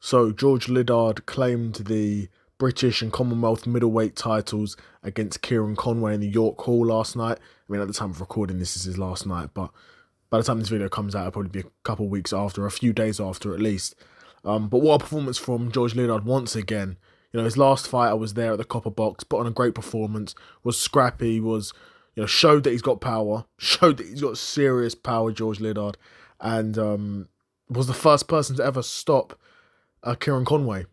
So George Liddard claimed the British and Commonwealth middleweight titles against Kieron Conway in the York Hall last night. I mean, at the time of recording, this is his last night, but by the time this video comes out, it'll probably be a couple of weeks after, a few days after at least. But what a performance from George Liddard once again. His last fight, I was there at the Copper Box, put on a great performance, was scrappy, showed that he's got power, showed that he's got serious power, George Liddard, and was the first person to ever stop Kieron Conway,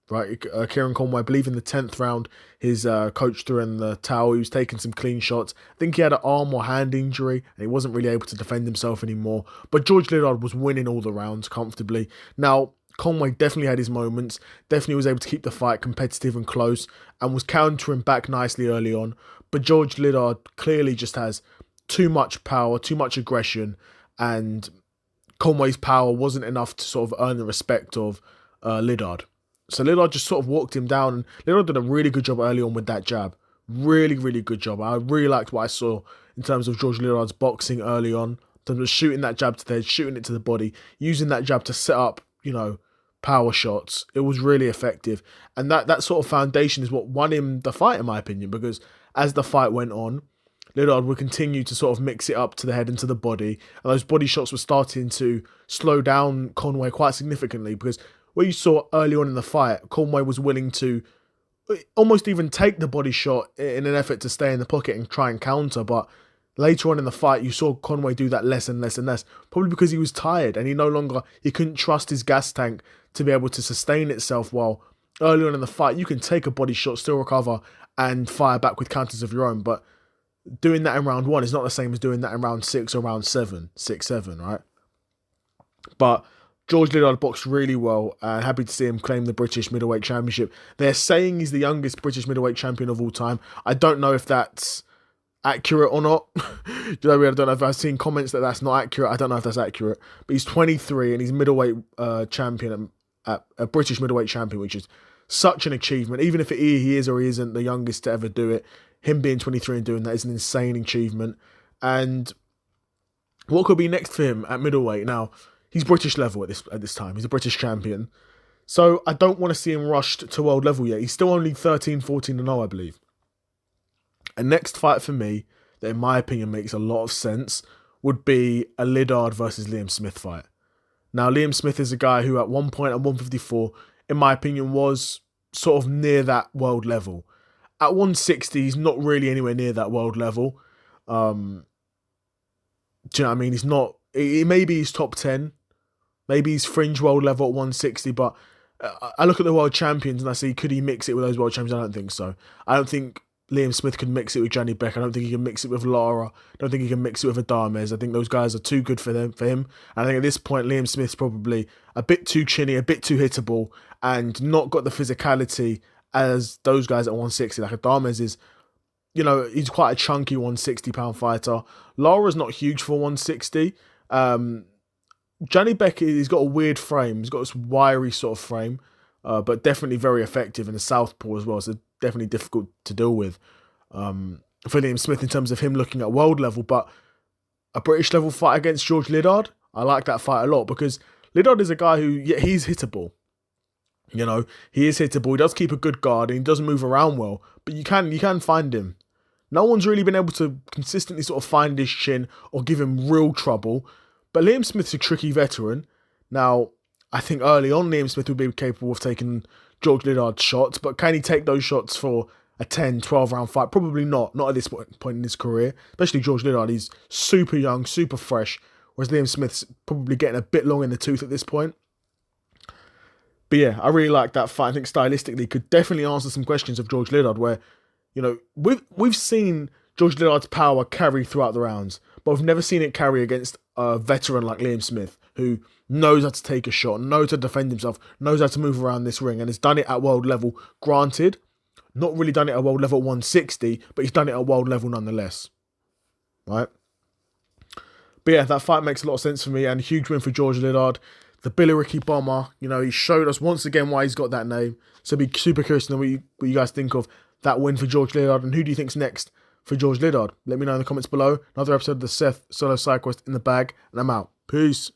right? Kieron Conway, I believe in the 10th round, his coach threw in the towel. He was taking some clean shots. I think he had an arm or hand injury, and he wasn't really able to defend himself anymore. But George Liddard was winning all the rounds comfortably. Now, Conway definitely had his moments, definitely was able to keep the fight competitive and close, and was countering back nicely early on. But George Liddard clearly just has too much power, too much aggression, and Conway's power wasn't enough to sort of earn the respect of Liddard. So Liddard just sort of walked him down, and Liddard did a really good job early on with that jab. Really, really good job. I really liked what I saw in terms of George Liddard's boxing early on, in terms of shooting that jab to the head, shooting it to the body, using that jab to set up, power shots. It was really effective. And that sort of foundation is what won him the fight, in my opinion, because as the fight went on, Liddard would continue to sort of mix it up to the head and to the body. And those body shots were starting to slow down Conway quite significantly, because what you saw early on in the fight, Conway was willing to almost even take the body shot in an effort to stay in the pocket and try and counter. But later on in the fight, you saw Conway do that less and less and less, probably because he was tired and he couldn't trust his gas tank to be able to sustain itself. While early on in the fight, you can take a body shot, still recover, and fire back with counters of your own. But doing that in round one is not the same as doing that in round 6 or round 7, 6-7, right? But George Liddard boxed really well, and happy to see him claim the British Middleweight Championship. They're saying he's the youngest British Middleweight Champion of all time. I don't know if that's accurate or not. I don't know if I've seen comments that that's not accurate. I don't know if that's accurate. But he's 23 and he's middleweight champion, a British Middleweight Champion, which is such an achievement. Even if he is or he isn't the youngest to ever do it, him being 23 and doing that is an insane achievement. And what could be next for him at middleweight? Now, he's British level at this time. He's a British champion. So I don't want to see him rushed to world level yet. He's still only 13-14-0, I believe. A next fight for me, that in my opinion makes a lot of sense, would be a Liddard versus Liam Smith fight. Now, Liam Smith is a guy who at one point at 154, in my opinion, was sort of near that world level. At 160, he's not really anywhere near that world level. Do you know what I mean? He's not. Maybe he's top 10. Maybe he's fringe world level at 160. But I look at the world champions and I say, could he mix it with those world champions? I don't think so. I don't think Liam Smith can mix it with Johnny Beck. I don't think he can mix it with Lara. I don't think he can mix it with Adames. I think those guys are too good for him. And I think at this point, Liam Smith's probably a bit too chinny, a bit too hittable, and not got the physicality as those guys at 160. Like Adames is, he's quite a chunky 160-pound fighter. Lara's not huge for 160. Johnny Beck, he's got a weird frame. He's got this wiry sort of frame, but definitely very effective in the southpaw as well. So definitely difficult to deal with for Liam Smith in terms of him looking at world level. But a British level fight against George Liddard, I like that fight a lot, because Liddard is a guy who, he's hittable. He is hittable. He does keep a good guard and he doesn't move around well, but you can find him. No one's really been able to consistently sort of find his chin or give him real trouble. But Liam Smith's a tricky veteran. Now, I think early on Liam Smith would be capable of taking George Liddard's shots, but can he take those shots for a 10, 12 round fight? Probably not. Not at this point in his career. Especially George Liddard. He's super young, super fresh, whereas Liam Smith's probably getting a bit long in the tooth at this point. But yeah, I really like that fight. I think stylistically could definitely answer some questions of George Liddard, where, we've seen George Liddard's power carry throughout the rounds, but we've never seen it carry against a veteran like Liam Smith, who knows how to take a shot, knows how to defend himself, knows how to move around this ring, and has done it at world level. Granted, not really done it at world level 160, but he's done it at world level nonetheless. Right? But yeah, that fight makes a lot of sense for me, and a huge win for George Liddard. The Billericay Bomber, he showed us once again why he's got that name. So I'd be super curious to know what you guys think of that win for George Liddard, and who do you think's next for George Liddard? Let me know in the comments below. Another episode of the Seth Solo Side Quest in the bag, and I'm out. Peace.